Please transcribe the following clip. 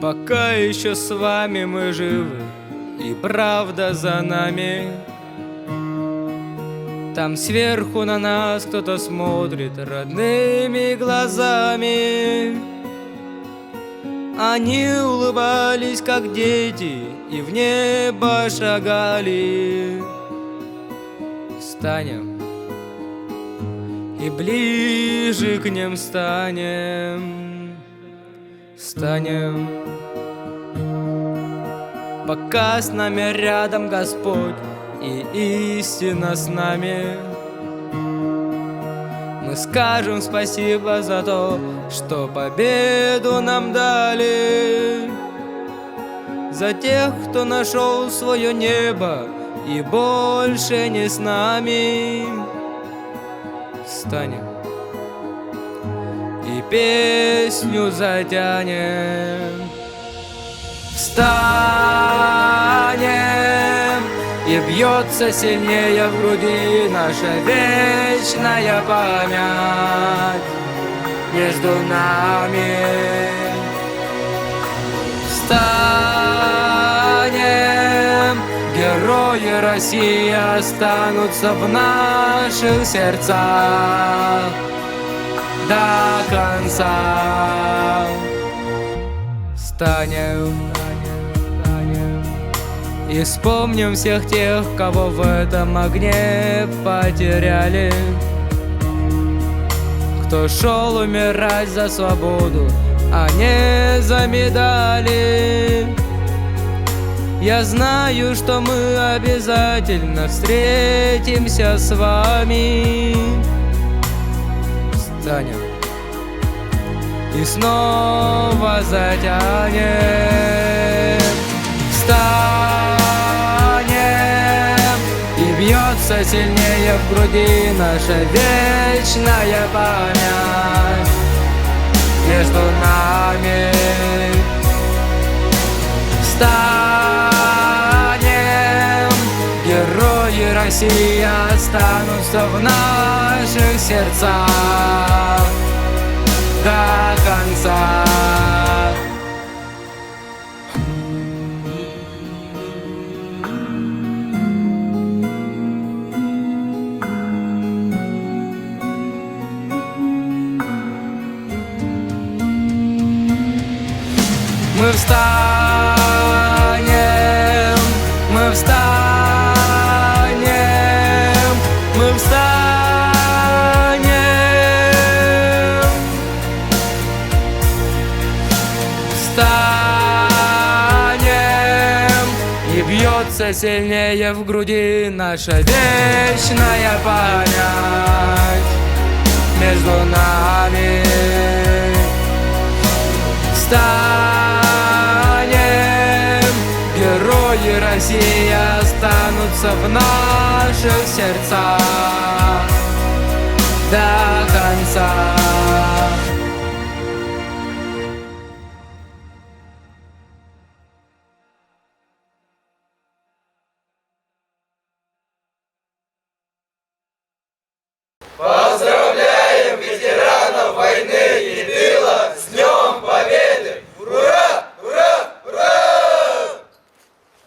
Пока еще с вами мы живы, и правда за нами. Там сверху на нас кто-то смотрит родными глазами. Они улыбались, как дети, и в небо шагали. Встанем и ближе к ним станем. Встанем, пока с нами рядом Господь и истина с нами. Мы скажем спасибо за то, что победу нам дали, за тех, кто нашел свое небо и больше не с нами. Встанем и песню затянем. Встанем, и бьется сильнее в груди наша вечная память между нами. Встанем, герои России останутся в наших сердцах до конца. Встанем и вспомним всех тех, кого в этом огне потеряли, кто шел умирать за свободу, а не за медали. Я знаю, что мы обязательно встретимся с вами. Встанем и снова затянем. Встанем, и бьется сильнее в груди наша вечная память между нами. Встанем, герои России останутся в наших сердцах до конца. Мы встанем, мы встанем, мы встанем. Встанем, и бьется сильнее в груди наша вечная память между нами. Встанем, герои России останутся в наших сердцах